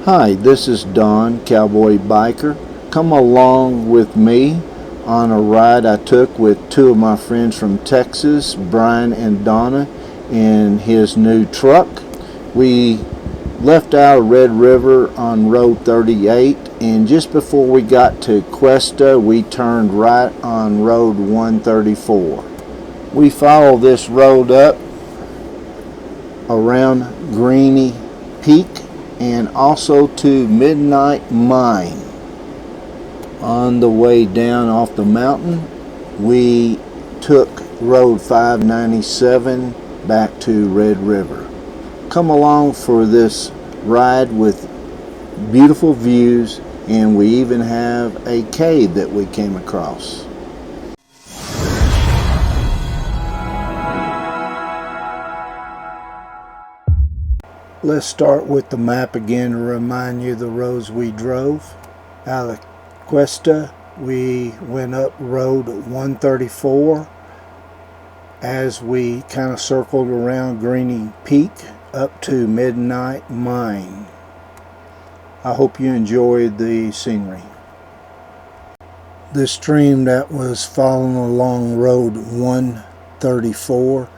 Hi, this is Don, Cowboy Biker. Come along with me on a ride I took with two of my friends from Texas, Brian and Donna, in his new truck. We left out of Red River on Road 38, and just before we got to Cuesta, we turned right on Road 134. We follow this road up around Greenie Peak and also to Midnight Mine. On the way down off the mountain, we took Road 597 back to Red River. Come along for this ride with beautiful views, and we even have a cave that we came across. Let's start with the map again to remind you of the roads we drove. Out of Cuesta, we went up Road 134 as we kind of circled around Greenie Peak up to Midnight Mine. I hope you enjoyed the scenery. The stream that was following along Road 134,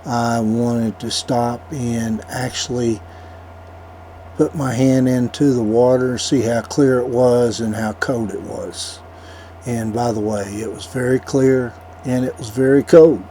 I wanted to stop and actually put my hand into the water, see how clear it was and how cold it was. And by the way, it was very clear and it was very cold.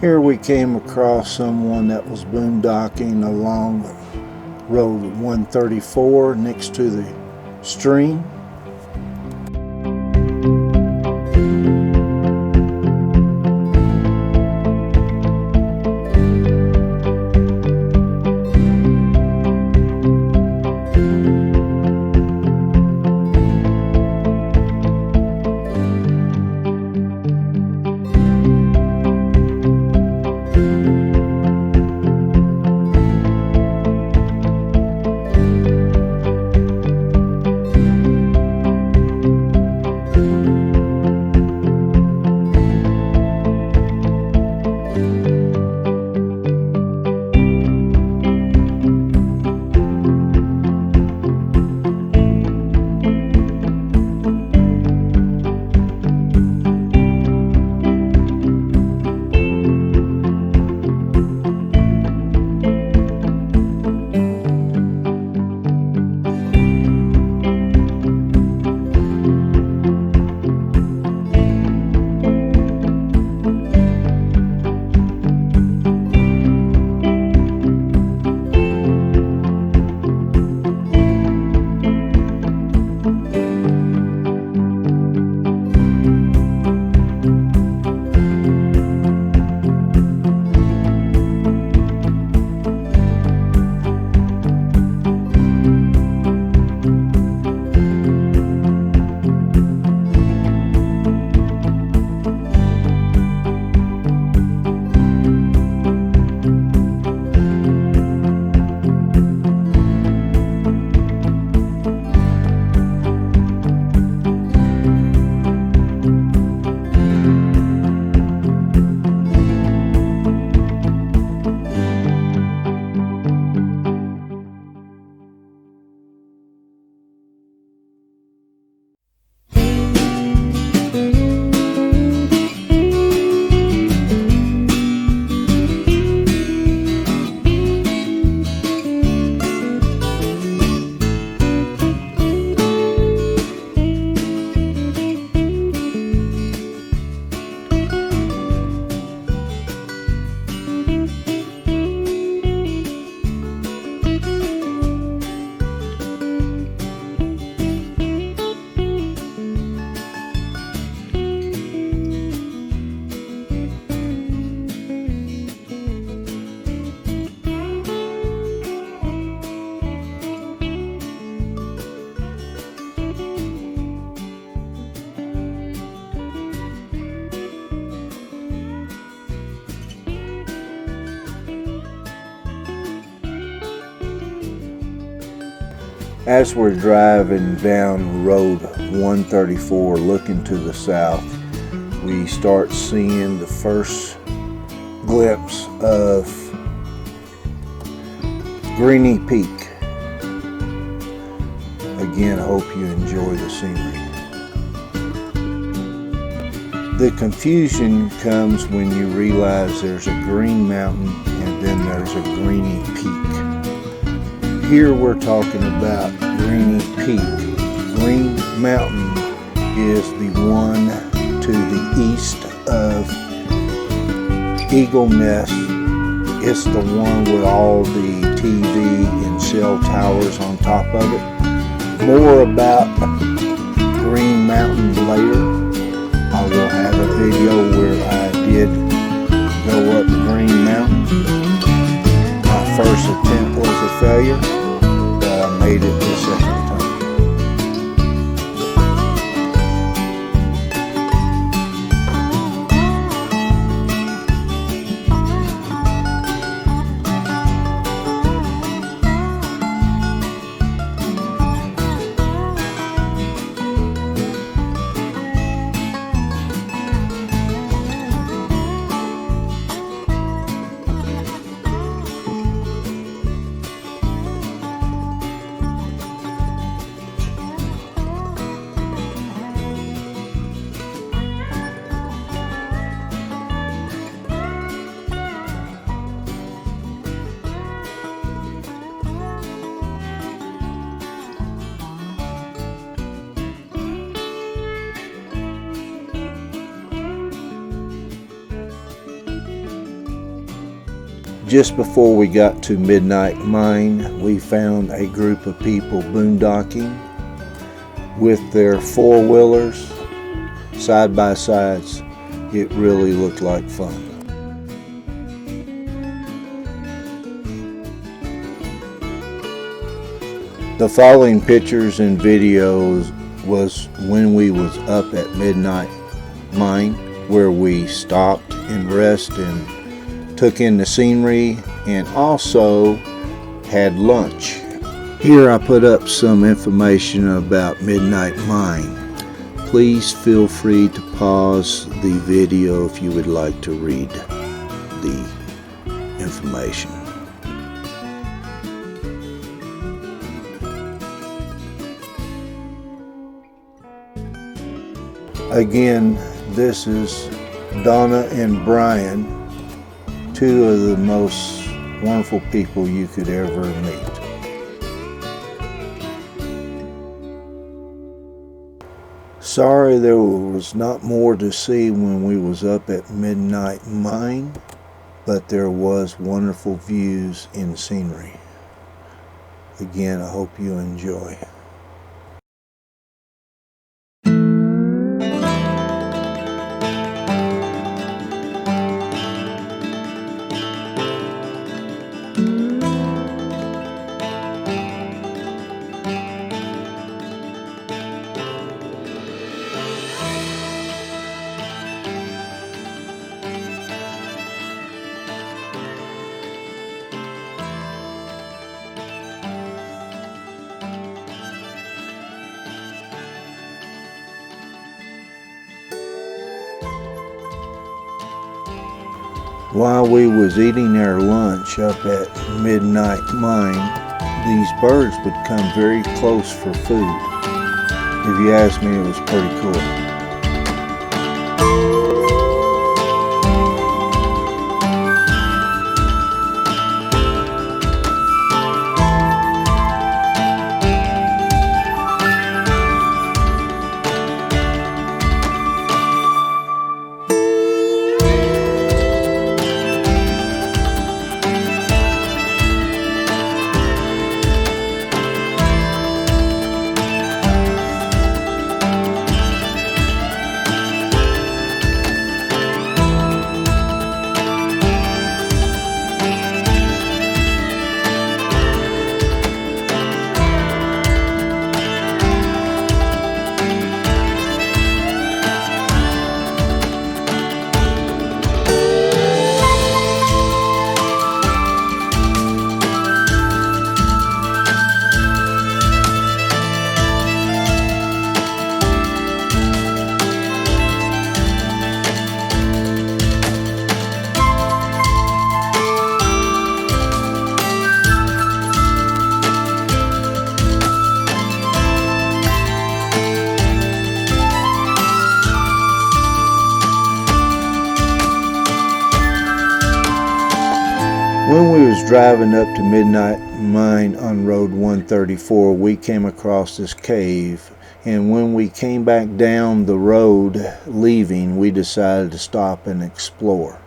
Here we came across someone that was boondocking along Road 134 next to the stream. As we're driving down Road 134 looking to the south, we start seeing the first glimpse of Greenie Peak. Again, I hope you enjoy the scenery. The confusion comes when you realize there's a Green Mountain and then there's a Greenie Peak. Here we're talking about Greenie Peak. Green Mountain is the one to the east of Eagle Nest. It's the one with all the TV and cell towers on top of it. More about Green Mountain later. I will have a video where I did go up Green Mountain. My first attempt was a failure, but I made it the second time. Just before we got to Midnight Mine, we found a group of people boondocking with their four-wheelers, side-by-sides. It really looked like fun. The following pictures and videos was when we was up at Midnight Mine, where we stopped and rested and took in the scenery and also had lunch. Here I put up some information about Midnight Mine. Please feel free to pause the video if you would like to read the information. Again, this is Donna and Brian, two of the most wonderful people you could ever meet. Sorry there was not more to see when we was up at Midnight Mine, but there was wonderful views and scenery. Again, I hope you enjoy. While we was eating our lunch up at Midnight Mine, these birds would come very close for food. If you ask me, it was pretty cool. was driving up to Midnight Mine on Road 134, we came across this cave, and when we came back down the road leaving, we decided to stop and explore.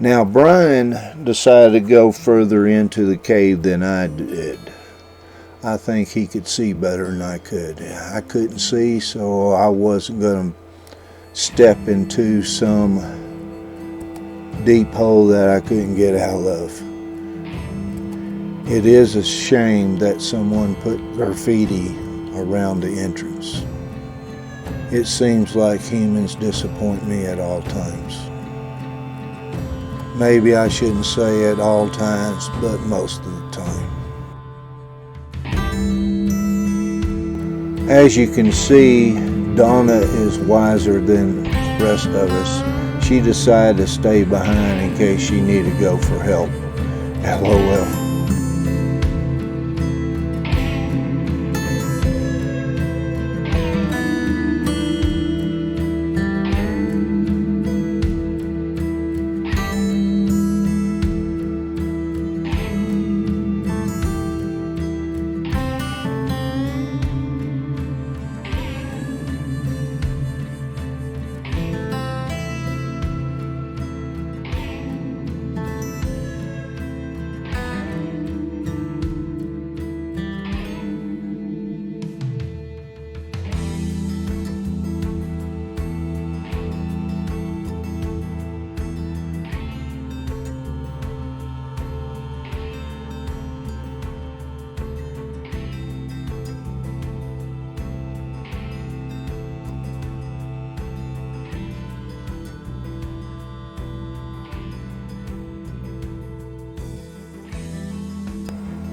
Now Brian decided to go further into the cave than I did. I think he could see better than I could. I couldn't see, so I wasn't going to step into some deep hole that I couldn't get out of. It is a shame that someone put graffiti around the entrance. It seems like humans disappoint me at all times. Maybe I shouldn't say at all times, but most of the time. As you can see, Donna is wiser than the rest of us. She decided to stay behind in case she needed to go for help. LOL.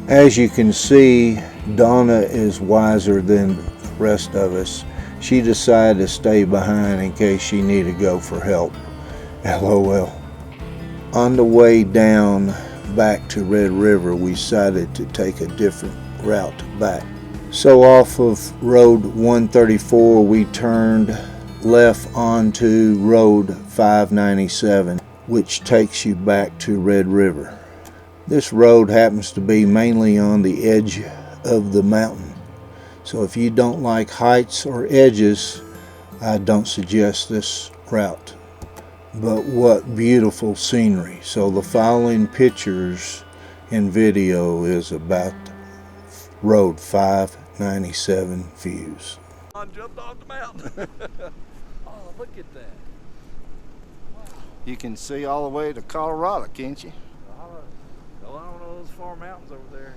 As you can see, Donna is wiser than the rest of us. She decided to stay behind in case she needed to go for help. LOL. On the way down back to Red River, we decided to take a different route back. So off of Road 134, we turned left onto Road 597, which takes you back to Red River. This road happens to be mainly on the edge of the mountain. So if you don't like heights or edges, I don't suggest this route. But what beautiful scenery. So the following pictures and video is about Road 597 views. I jumped off the mountain. Oh, look at that. Wow. You can see all the way to Colorado, can't you? Well, I don't know those far mountains over there.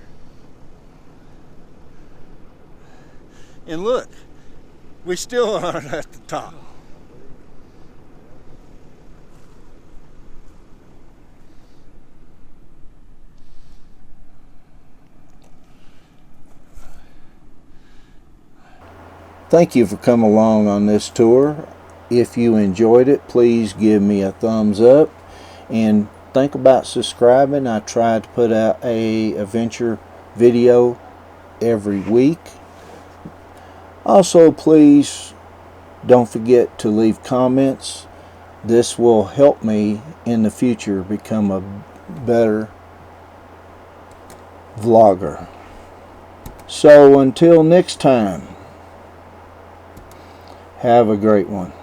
And look, we still aren't at the top. Thank you for coming along on this tour. If you enjoyed it, please give me a thumbs up and think about subscribing. I try to put out a adventure video every week. Also, please don't forget to leave comments. This will help me in the future become a better vlogger. So until next time, have a great one.